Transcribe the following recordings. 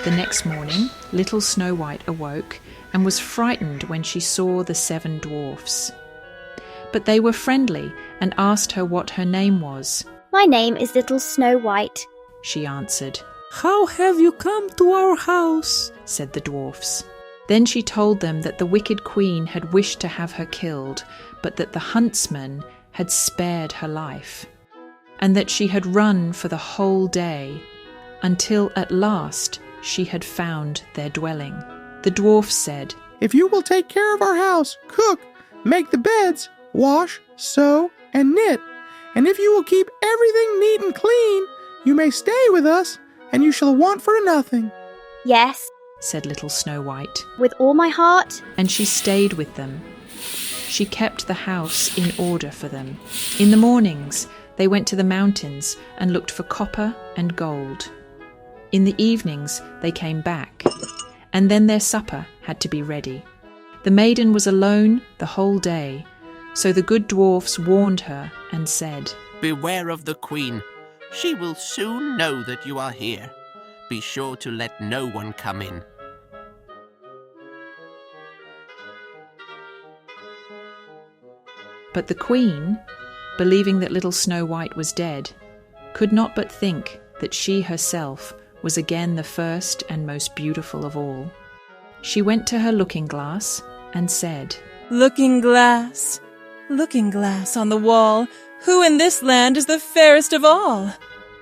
The next morning, little Snow White awoke and was frightened when she saw the 7 dwarfs. But they were friendly and asked her what her name was. My name is Little Snow White, she answered. How have you come to our house? Said the dwarfs. Then she told them that the wicked queen had wished to have her killed, but that the huntsman had spared her life, and that she had run for the whole day, until at last she had found their dwelling. The dwarfs said, If you will take care of our house, cook, make the beds, wash, sew, and knit, and if you will keep everything neat and clean, you may stay with us, and you shall want for nothing. Yes, said little Snow White, with all my heart. and she stayed with them. She kept the house in order for them. In the mornings, they went to the mountains and looked for copper and gold. In the evenings, they came back, and then their supper had to be ready. The maiden was alone the whole day, so the good dwarfs warned her and said, Beware of the queen. She will soon know that you are here. Be sure to let no one come in. But the queen, believing that little Snow White was dead, could not but think that she herself was again the first and most beautiful of all. She went to her looking-glass and said, Looking glass on the wall, who in this land is the fairest of all?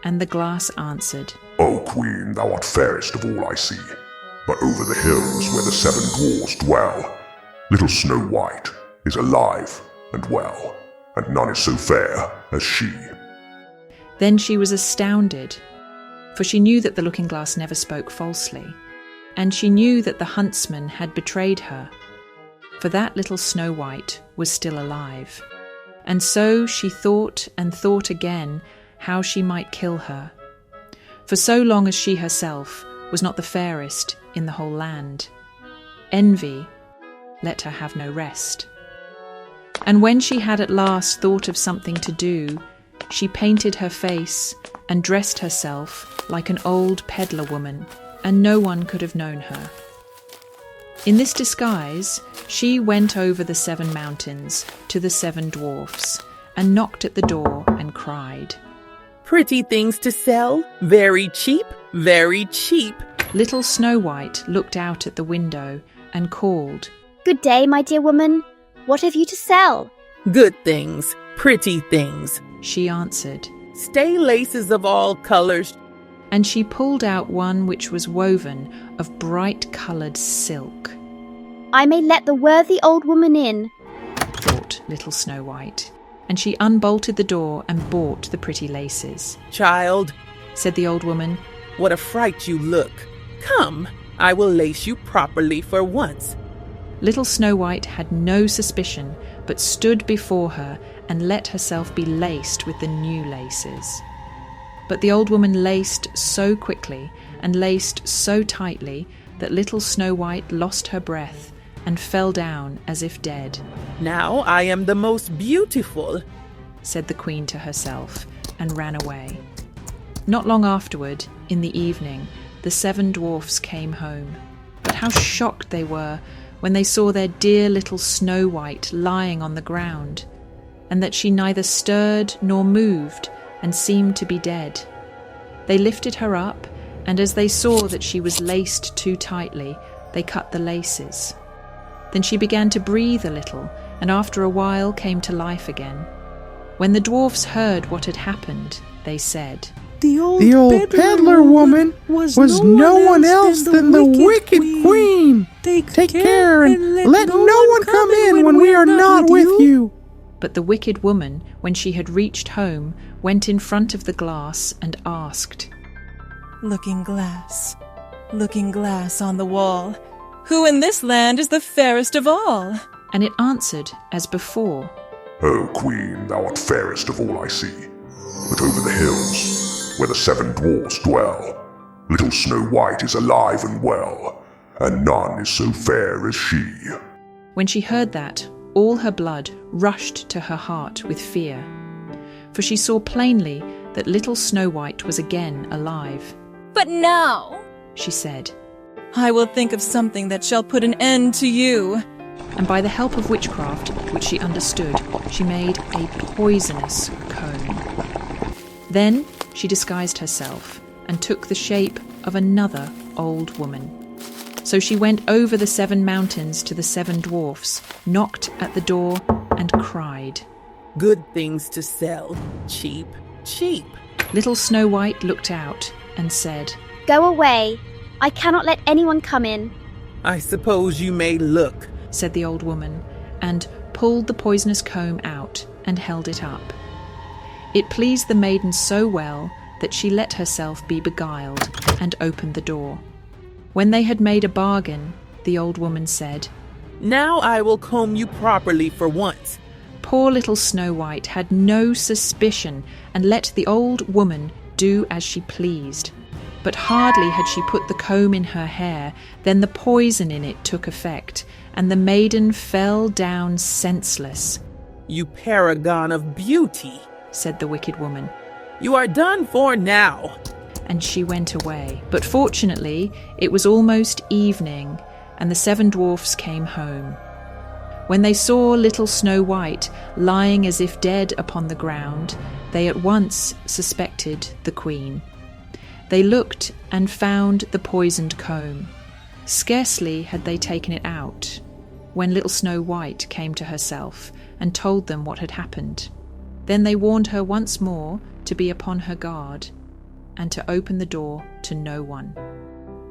And the glass answered, O Queen, thou art fairest of all I see. But over the hills where the 7 dwarfs dwell, little Snow White is alive and well, and none is so fair as she. Then she was astounded, for she knew that the looking-glass never spoke falsely, and she knew that the huntsman had betrayed her, for that little Snow White was still alive. And so she thought and thought again how she might kill her, for so long as she herself was not the fairest in the whole land. Envy let her have no rest. And when she had at last thought of something to do, she painted her face and dressed herself like an old peddler woman, and no one could have known her. In this disguise, she went over the 7 mountains to the 7 dwarfs, and knocked at the door and cried, Pretty things to sell, very cheap, very cheap. Little Snow White looked out at the window and called, Good day, my dear woman. What have you to sell? Good things, pretty things. She answered, Stay laces of all colors. and she pulled out one which was woven of bright-coloured silk. I may let the worthy old woman in, thought little Snow White, and she unbolted the door and bought the pretty laces. Child, Said the old woman, what a fright you look. Come, I will lace you properly for once. Little Snow White had no suspicion, but stood before her and let herself be laced with the new laces. But the old woman laced so quickly and laced so tightly that little Snow White lost her breath and fell down as if dead. Now I am the most beautiful, said the queen to herself, and ran away. Not long afterward, in the evening, the 7 dwarfs came home. But how shocked they were when they saw their dear little Snow White lying on the ground, and that she neither stirred nor moved and seemed to be dead. They lifted her up, and as they saw that she was laced too tightly, they cut the laces. Then she began to breathe a little, and after a while came to life again. When the dwarfs heard what had happened, they said, The old peddler woman was no one else than the wicked queen. Take care and let no one come in when we are not with you. But the wicked woman, when she had reached home, went in front of the glass and asked, Looking glass on the wall, who in this land is the fairest of all? And it answered as before, O Queen, thou art fairest of all I see. But over the hills, where the 7 dwarfs dwell, little Snow White is alive and well, and none is so fair as she. When she heard that, all her blood rushed to her heart with fear, for she saw plainly that little Snow White was again alive. But now, she said, I will think of something that shall put an end to you. and by the help of witchcraft, which she understood, she made a poisonous comb. Then she disguised herself and took the shape of another old woman. So she went over the 7 mountains to the 7 dwarfs, knocked at the door, and cried. Good things to sell. Cheap, cheap. Little Snow White looked out and said, Go away. I cannot let anyone come in. I suppose you may look. said the old woman, and pulled the poisonous comb out and held it up. It pleased the maiden so well that she let herself be beguiled and opened the door. When they had made a bargain, the old woman said, Now I will comb you properly for once. Poor little Snow White had no suspicion and let the old woman do as she pleased. But hardly had she put the comb in her hair than the poison in it took effect, and the maiden fell down senseless. You paragon of beauty, said the wicked woman, you are done for now. and she went away. But fortunately, it was almost evening, and the 7 dwarfs came home. When they saw little Snow White lying as if dead upon the ground, they at once suspected the queen. They looked and found the poisoned comb. Scarcely had they taken it out when little Snow White came to herself and told them what had happened. Then they warned her once more to be upon her guard and to open the door to no one.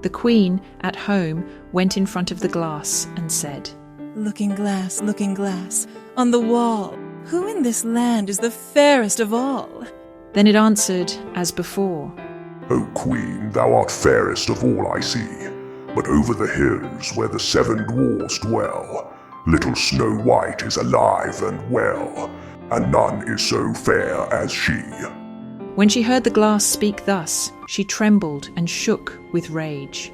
The queen, at home, went in front of the glass and said, Looking glass, on the wall, who in this land is the fairest of all? Then it answered as before, O Queen, thou art fairest of all I see, but over the hills where the 7 dwarfs dwell, little Snow White is alive and well, and none is so fair as she. When she heard the glass speak thus, she trembled and shook with rage.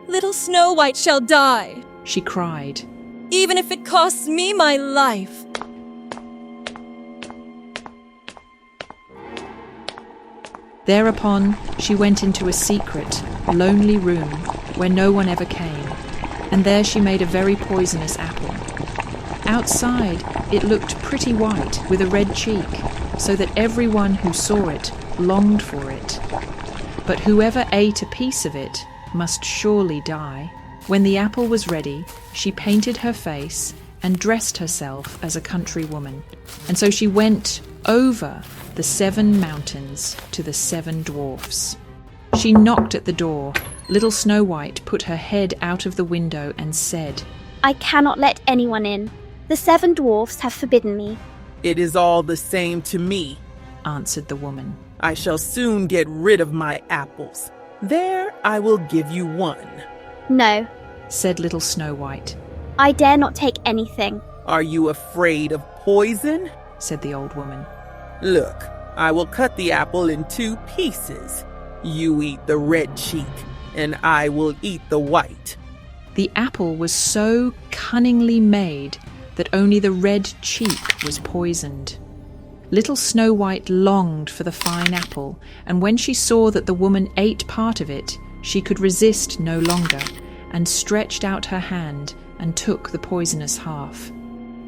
Little Snow White shall die, She cried, even if it costs me my life. Thereupon she went into a secret, lonely room where no one ever came, and there she made a very poisonous apple. Outside it looked pretty white with a red cheek, so that everyone who saw it longed for it. But whoever ate a piece of it must surely die. When the apple was ready, she painted her face and dressed herself as a country woman. And so she went over the 7 mountains to the 7 dwarfs. She knocked at the door. Little Snow White put her head out of the window and said, I cannot let anyone in. The 7 dwarfs have forbidden me. It is all the same to me, answered the woman. I shall soon get rid of my apples. There I will give you one. No, said little Snow White. I dare not take anything. Are you afraid of poison? said the old woman. Look, I will cut the apple in 2 pieces. You eat the red cheek, and I will eat the white. The apple was so cunningly made that only the red cheek was poisoned. Little Snow White longed for the fine apple, and when she saw that the woman ate part of it, she could resist no longer, and stretched out her hand and took the poisonous half.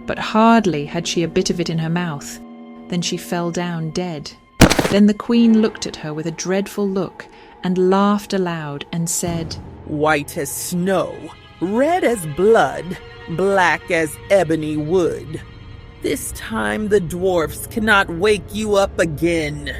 But hardly had she a bit of it in her mouth, then she fell down dead. Then the queen looked at her with a dreadful look, and laughed aloud, and said, White as snow, red as blood, black as ebony wood. This time the dwarfs cannot wake you up again.